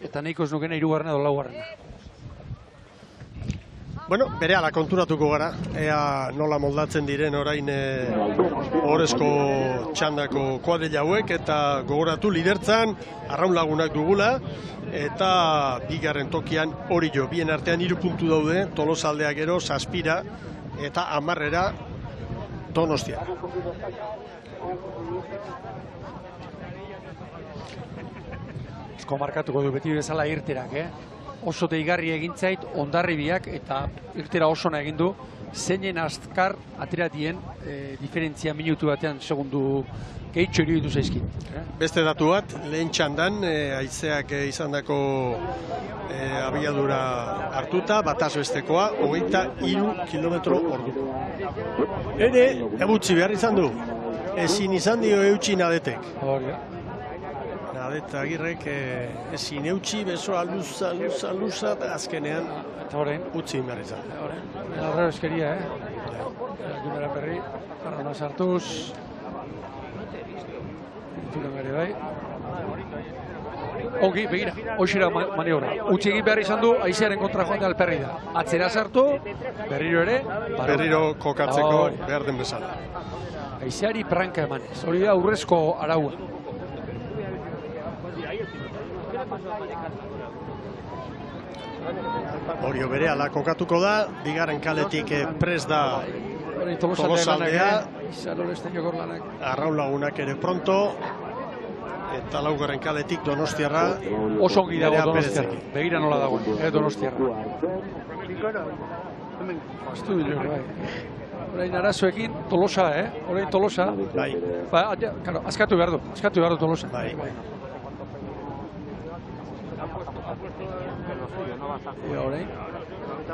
eta nahiko ez nukena 3. edo 4. Berehala konturatuko gara, ea nola moldatzen diren orain orezko txandako kuadrilla hauek, eta gogoratu lidertzan Arraunlagunak dugula, eta 2. tokian Orio, bien artean 3 puntu daude, Tolosaldea gero, 7 eta 10 Donostia. Asko markatuko du beti bezala irterak, Oso deigarri egintzait Hondarribiak eta irtera osona egin du, zeinen azkar ateratien diferentzia minutu batean segundu gehitxo iruditu zaizkin. Beste datu bat, lehen txandan, haizeak izandako abiadura hartuta, bataz bestekoa, 23 kilometro ordu. Ere, egutzi behar izan du, ezin izan dio eutxi Nadetek. Nadet Agirrek ezin eutxi, besoa luza, azkenean utzi behar izan. Arrero eskeria, Gimera Perri, Arrona sartuz, Ongi, begira, hoxira maniobra. Utsi egin behar izan du, aizearen kontra joan da Alperri da. Atzera sartu, berriro ere. Berriro kokatzeko behar den bezala. Aizeari pranka emanez, hori da aurrezko araua. Orio berehala kokatuko da, 2. kaletik prest da Tolosaldea, Arraunlagunak ere pronto, eta 4. kaletik Donostiarra. Oso ongi dago Donostiarra, begira nola dagoen, Donostiarra. Astudillo, bai. Orain arazoekin Tolosa, orain Tolosa. Bai. Askatu behar du Tolosa. Bai.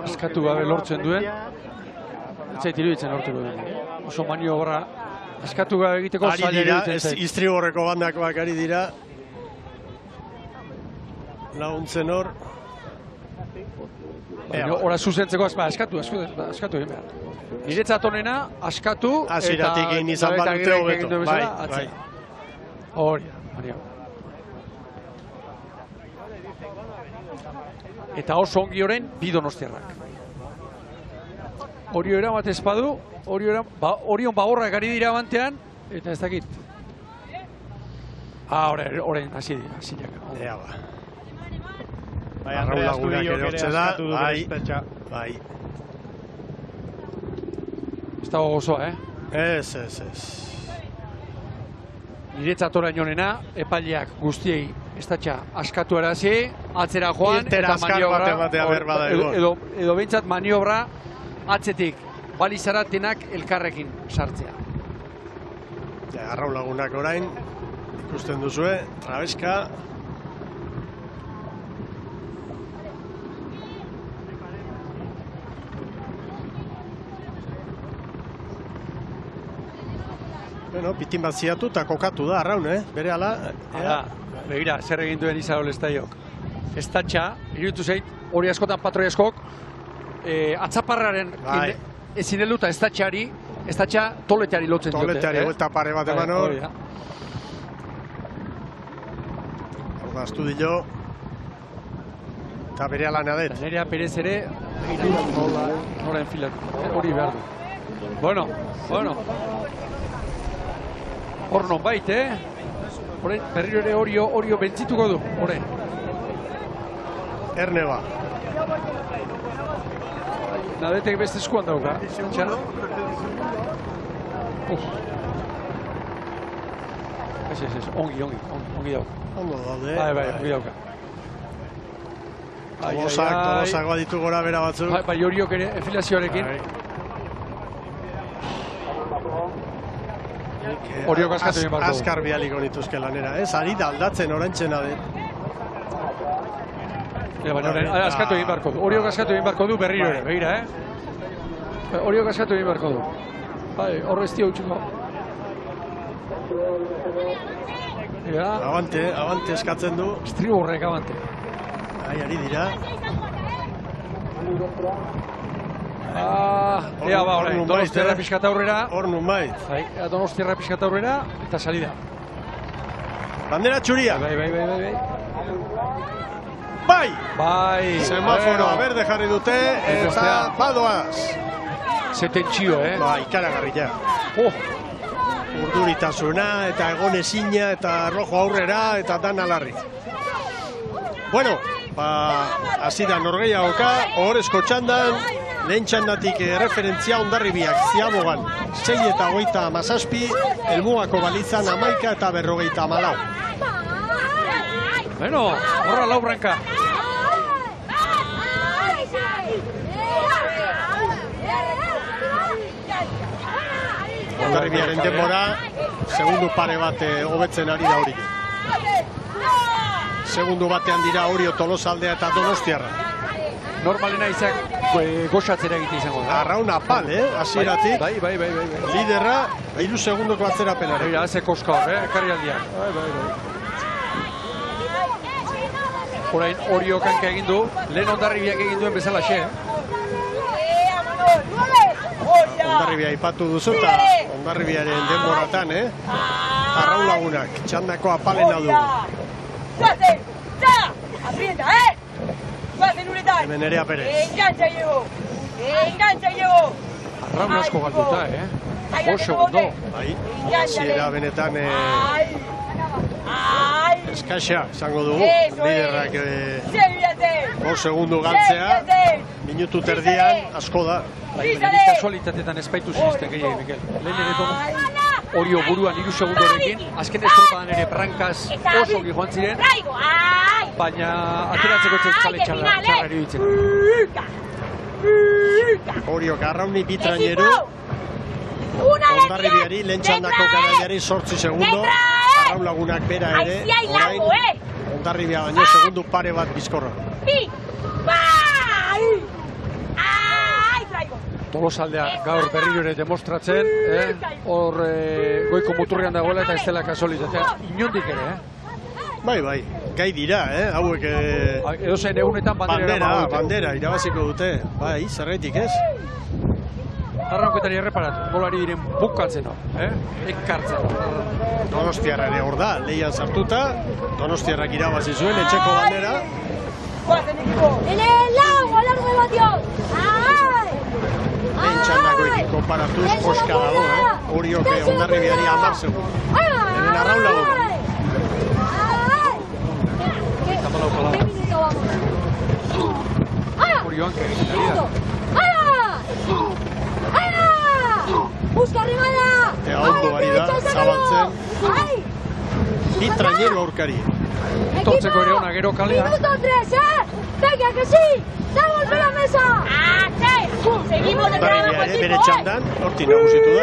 askatu gabe lortzen duen. Zait iruditzen lortuko duen. Oso maniobra askatu gabe egiteko zaila iruditzen zait. Istriborreko bandakoak ari dira. Laguntzen hor. Hora zuzentzeko askatu egin behar. Niretzat honena, askatu Hasieratik egin izan badute hobeto. Bai. Hori da, Maria. Eta oso ongi orain bi donostiarrak. Orio eramat ezpadu, Orion bagorrak ari dira bantean, eta ez dakit. Orain, hasi dira, hasi dira. Ea ba. Bai, Andrea Estudiok ere askatu du Bai. Ez dago gozoa, Ez. Niretzat orain honena, epaileak guztiei estatxa askatu arazi, atzera joan, eta maniobra, edo behintzat maniobra, atzetik balizaratenak elkarrekin sartzea. Arraun lagunak orain, ikusten duzue, Rabeska. Bueno, pitin bat ziatu eta kokatu da, Arraun, bere ala. Begira, zer egin duen Izarol Estaiok. Estatxa, iruditu zait, hori askotan patroi askok, atzaparraren ezin helduta estatxa toleteari lotzen dute. Toleteari, buelta pare bat eman hor. Hor da, Estudio. Eta bere alana dut. Nerea Perez ere, nola enfilatu. Hori behar du. Bueno. Hor non bait, Horren, berriro ere Orio bentzituko du, horren. Erneba. Nadetek beste eskuan dauka. Ez, ongi dauka. Ondo daude. Bai, ongi dauka. Tolosak baditu gora bera batzuk. Bai, Oriok ere enfilazioarekin. Oriok askatu egin barko du. Askar bialiko nituzke lanera, ari da aldatzen orantzena den. Askatu egin barko du. Oriok askatu egin barko du berriro ere, begira, Oriok askatu egin barko du. Bai, horre ez dio utxuko. Abante eskatzen du. Estriborrek abante. Ari dira. Donostiarra pixkat aurrera. Hor nun bait. Donostiarra pixkat aurrera eta salida. Bandera txuria. Bai. Semaforoa berde jarri dute eta badoaz. Zetentzio, Ikaragarria. Urduritasuna eta egonezina eta rojo aurrera eta dana larri. Bueno, hasi da norgehiagoka, ohorezko txandan, lehen txandatik referentzia Hondarribiak Ziabogan 6:27, helmugako balizan 11:54. Bueno, horra lau branka. Hondarribiaren denbora, segundu pare bat hobetzen ari da hori. Segundu batean dira Orio, Tolosaldea eta Donostiarra. Normalena izak goxatzera egite izango da. Arraun apal, hasieratik. Bai. Liderra, 3 segundoko atzerapenara. Bai, haze koska hor, ekarri aldiak. Bai. Orain Orio kanka egin du, lehen Hondarribiak egin duen bezalaxe. Hondarribia aipatu duzu eta Hondarribiaren denboratan, Arraun lagunak, txandako apalena du. Hemen Nerea Perez. Arraun asko galduta, segundo. Bai, hasiera benetan eskaxa izango dugu. Liderrak 5 segundu galtzea, minutu terdian asko da. Baina kasualitatetan espaitu zizten gehiagin, Mikel. Lehen ere Orio buruan 3 segundorekin, azken estropadan ere brankaz oso joan ziren, baina ateratzeko txale txarrari ditzen. Orio Arrauni bitraineru, Hondarribiari lehen txandako kanaiari 8 segundo, Arraun lagunak bera ere, orain Hondarribia baino segundu pare bat bizkorra. Tolosaldea gaur berriro ere demostratzen, hor goiko muturrean dagoela eta ez dela kasualitatea, inondik ere, Bai, gai dira, hauek... Edo zen egunetan bandera, irabaziko dute, bai, zerraitik ez? Arrauketari erreparatu, golari diren bukatzen hor, ekartzen. Donostiarra ere hor da, lehian sartuta, Donostiarrak irabazi zuen, etxeko bandera. Lehen txandakoekin konparatuz, koska dago, Oriok Hondarribiari 10 segundu. Hemen arraun lagun. Orioan egiten ari da. Eta ondo ari da, zabaltzen. Bi trainero aurkari. Etortzeko ere ona gero kalean. Minuto 3, Venga, que sí. ¡Se golpe la mesa! Seguimos de trabajo, chicos. Bere txandan, horti nagusitu da.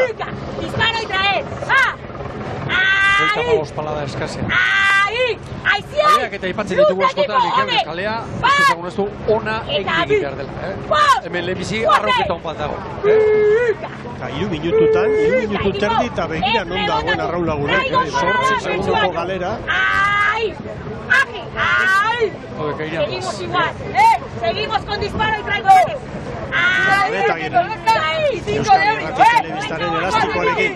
Dispara y trae. Buelta pagos palada eskasea. Ahí sí hay. Kaleak eta ipatzen ditugu askotan, Mikel, kalea, ez ezagun ez du ona egin behar dela. Hemen lehenbizi arrauketa hon bat dago. 3 minutu terdi eta begira non dagoen arraun lagunak. 8 segunduko galera. Seguimos igual, seguimos con disparo y traigo. Euskal Irrati Telebistaren elastikoarekin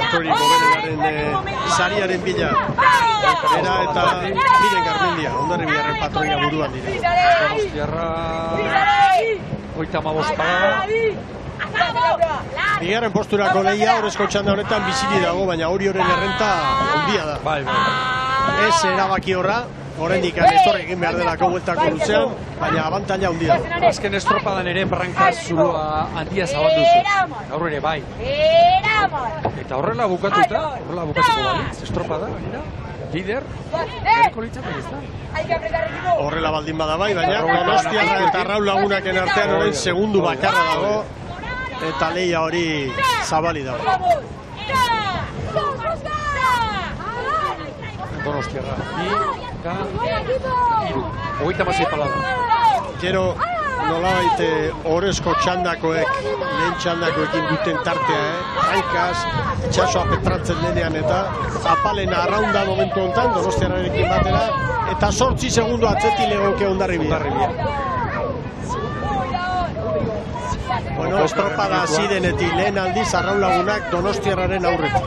Arturiko Benedaren sariaren bila era eta Miren Garmendia Hondarribiaren patroia buruan dira. Donostiarra 35 parada. Bigarren posturako lehia horrezko txanda honetan bizili dago, baina Orioren errenta handia da. Bai. Ez erabaki horra, oraindik etorri egin behar delako bueltako luzean, baina abantaila handia. Azken estropadan ere brankaz zuloa handia zabaldu zuen. Gaur ere bai. Eta horrela bukatuko balitz, estropada, lider, berriko litzatek ez da. Horrela baldin bada bai, baina Donostiarra eta Arraun Lagunaken artean orain segundu bakarra dago, eta lehia hori zabali dago. Donostiarra, 36 palada. Gero, nolabait horrezko txandakoek, lehen txandakoekin duten tartea, Raikaz, itxasoa petratzen denean eta apalena arraunda momentu honetan, Donostiarrarekin batera, eta 8 segundu atzeti legoke Hondarribia. Bueno, estropada hasi denetik lehen aldiz Arraun Lagunak Donostiarraren aurretik.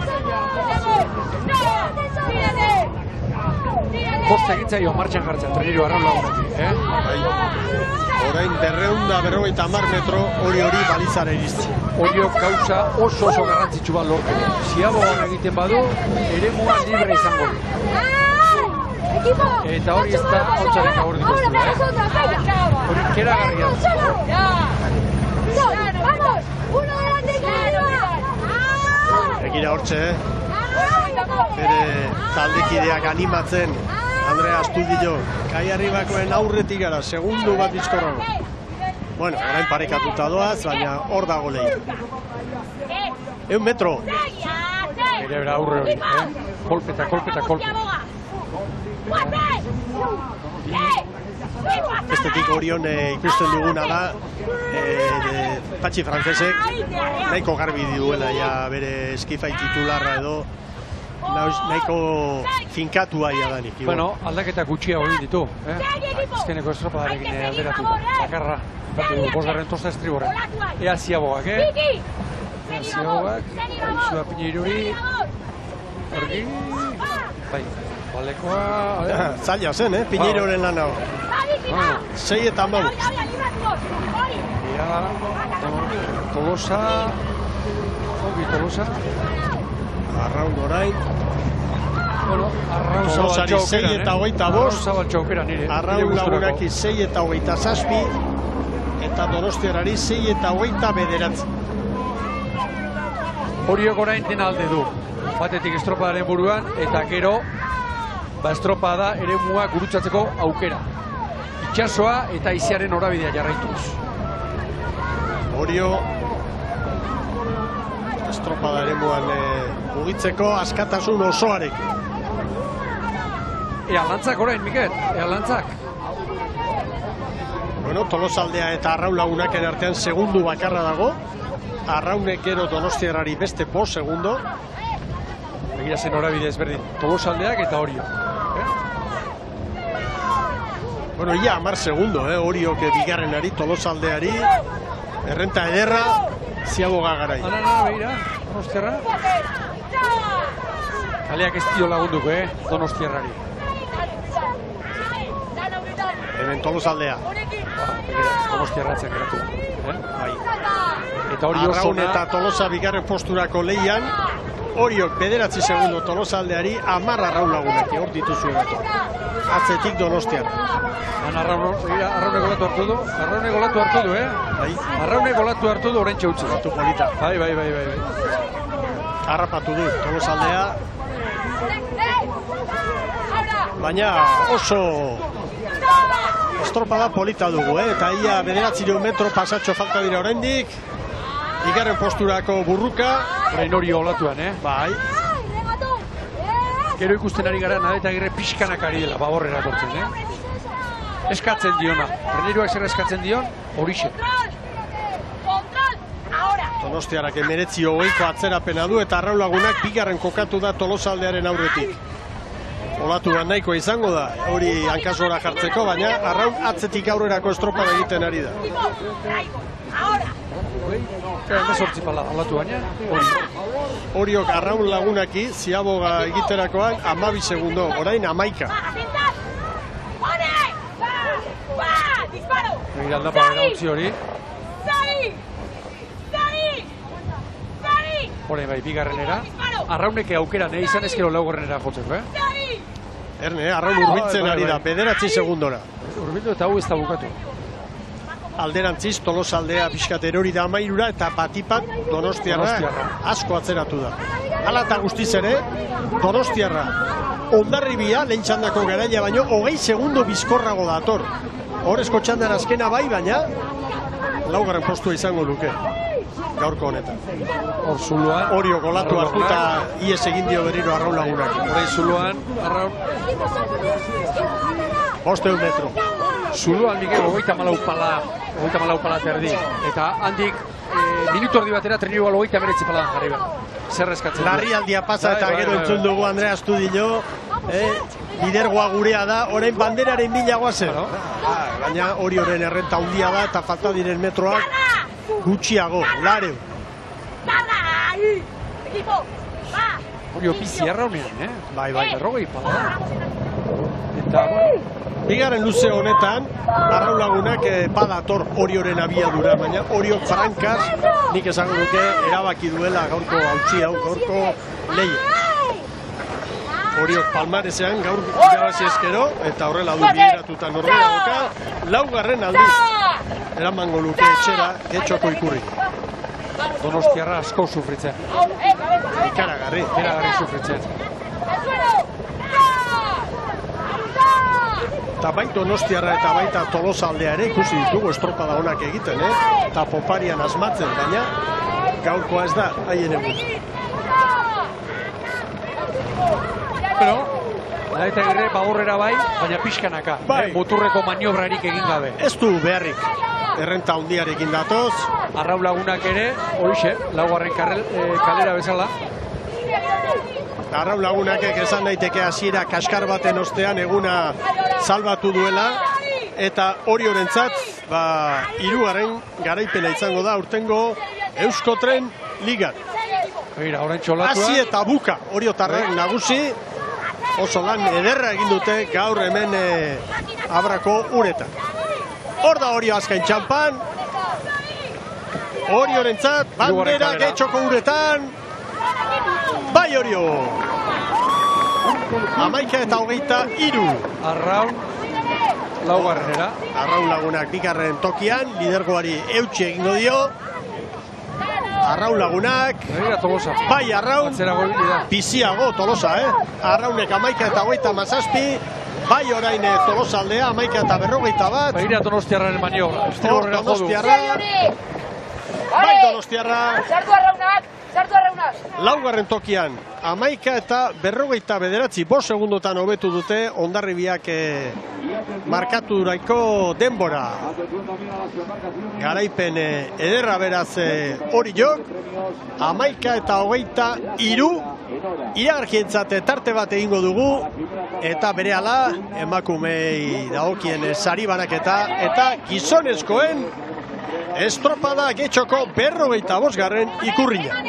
Koste egitzaio martxan jartzen, treniro Arraun Lagunetik, Orain 250 metro hori balizara irizten. Hori gauza oso garrantzitsu bat lortzeko. Ziabogan egiten badu, ere muan libre izango du. Eta hori ez da hautzaren gaur dituztu, Hori keragarria da. Egira hortxe, bere taldekideak animatzen, Andrea Astudillo, kai arribakoen aurretik gara, segundu bat bizkorrago. Bueno, orain parekatuta doaz, baina hor dago lehi. 1 metro. Ere bera aurre hori, kolpeta. Bestetik Orion ikusten duguna da, Patxi Francesek nahiko garbi duela bere eskifai titularra edo, nahiko finkatua danik. Bueno, aldaketa gutxia hori ditu, azkeneko estropadarekin alderatu. Bakarra, bosgarren tosta estriborren. Ea Ziabogak, Ea Ziabogak, Zua Piñeiruri, Ergi, bai, balekoa... Zaila zen, Piñeiroren lan hau. 6 eta 15. Ea, Tolosa, Tolosa. Arraun orain. Arraun Tolosari 6 eta 25. Arraun Lagunaki 6 eta 27. Eta Donostiarrari 6 eta 29. Horiok orain den alde du. Batetik estropadaren buruan, eta gero estropada ere mua gurutzatzeko aukera. Itxasoa eta iziaren horabidea jarraituz. Orio estropada ere muan mugitzeko askatasun osoarekin. Ea lantzak orain, Mikel, ea lantzak. Bueno, Tolosaldea eta Arraun Lagunaken artean segundu bakarra dago. Arraunek gero Donostiarrari beste 5 segundo. Begira zen norabide ezberdin. Tolosaldeak eta Orio. Bueno, ia 10 segundo, Oriok bigarrenari, Tolosaldeari. Errenta ederra, Ziaboga garai. Ana, begira, Donostiarra. Kaleak ez dio lagunduko, Donostiarrari. Hemen Tolosaldea. Donostiarratzen geratu. Bai. Eta hori Arraun eta Tolosa bigarren posturako lehian. Oriok 9 segundo Tolosaldeari, 10 Arraun Lagunak, hor dituzuen datu. Atzetik Donostiarra. Arraune golatu hartu du. Arraune golatu hartu du, Bai. Arraune golatu hartu du orentxe utzi. Golatu polita. Bai. Harrapatu du Tolosaldea. Baina oso estropada polita dugu, eta ia 900 metro pasatxo falta dira oraindik. Bigarren posturako burruka. Orain hori olatuan, Bai. Gero ikusten ari gara Nadeta Agirre pixkanak ari dela, baborrera tortzen, Eskatzen diona. Erniruak zer eskatzen dion, horixe. Donostiarrak 19-20 atzerapena du, eta Arraun Lagunak bigarren kokatu da Tolosaldearen aurretik. Olatu bat nahikoa izango da, hori hankasora jartzeko, baina Arraun atzetik aurrerako estropada egiten ari da. Hemezortzi pala olatu baina, Oriok Arraun Lagunaki, Ziaboga egiterakoan 12 segundo, orain 11. Begira aldapa gara utzi hori. Hore bai, bigarrenera. Arrauneke aukera nahi izan ezkero laugorrenera jotzeko, Erne, Arraun urbiltzen ari da, 9 segundora. Urbildu eta hau ez da bukatu. Alderantziz, Tolosaldea pixkat erori da 13 eta batipat Donostiarra asko atzeratu da. Hala eta guztiz ere, Donostiarra Hondarribia lehen txandako garaia baino 20 segundo bizkorrago dator. Horrezko txandan azkena bai, baina laugarren postua izango luke gaurko honetan. Hor Zuluan Orio golatu hartuta ies egin dio berriro Arraun Lagunak. Horein Zuluan, Arraun 500 metro. Zuluan Miguel 34 pala terdi. Eta handik minutu erdi batera treniru galo 39 paladan jarri behar. Zer eskatzen? Larrialdia pasa eta gero entzun dugu Andrea Astudillo. Lidergoa gurea da, orain banderaren bilagoa zen. Baina Orioren errenta handia da eta falta diren metroak gutxiago, Lareu. Orio bizi Arraunean, Bai. Berrogei pala. Eta, bigarren luze honetan, Arraun Lagunak badator Orioren abiadura, baina Oriok frankaz, nik esango duke, erabaki duela gaurko hautsi hau, gaurko lehia. Oriok palmarezean gaur irabazi ezkero, eta horrela du bideratuta norbera doka, laugarren aldiz eramango luke etxera Getxoko Ikurri. Donostiarra asko sufritzen. Ikaragarri sufritzen. Eta bai Donostiarra eta baita Tolosaldea ere ikusi ditugu estropada honak egiten, eta poparian asmatzen, baina gaurkoa ez da haien egun. Pero, Nadeta Agirre baborrera bai, baina pixkanaka. Moturreko maniobrarik egin gabe. Ez du beharrik. Errenta handiarekin datoz. Arraun Lagunak ere, horixe, laugarren kalera bezala. Arraun Lagunakek esan daiteke hasiera kaskar baten ostean eguna salbatu duela. Eta Oriorentzat, hirugarren garaipena izango da urtengo Euskotren Ligan. Hasi eta buka Oriotarren nagusi. Oso lan ederra egin dute gaur hemen Abrako uretan. Hor da Orio azkain txampan. Oriorentzat, bandera Getxoko uretan. Bai Orio! 11:23. Arraun laugarrenera. Arraun Lagunak bigarren tokian, lidergoari eutsi egingo dio. Arraun Lagunak, bai Arraun, biziago Tolosa, Arraunek 11:27, bai orain Tolosaldea 11:41. Begira Donostiarraren maniobra. Donostiarra, bai Donostiarra. Sartu Arraunak. Laugarren tokian, 11 eta 49, 5 segundotan hobetu dute Hondarribiak markaturaiko denbora. Garaipen ederra beraz hori jok, 11 eta 23, iragarkientzat tarte bat egingo dugu, eta berehala emakumei dagokien sari banaketa, eta gizonezkoen estropada Getxoko 45. ikurrina.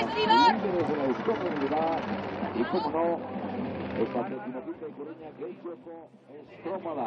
Y como no, esta 35 ikurriña Getxoko estropada.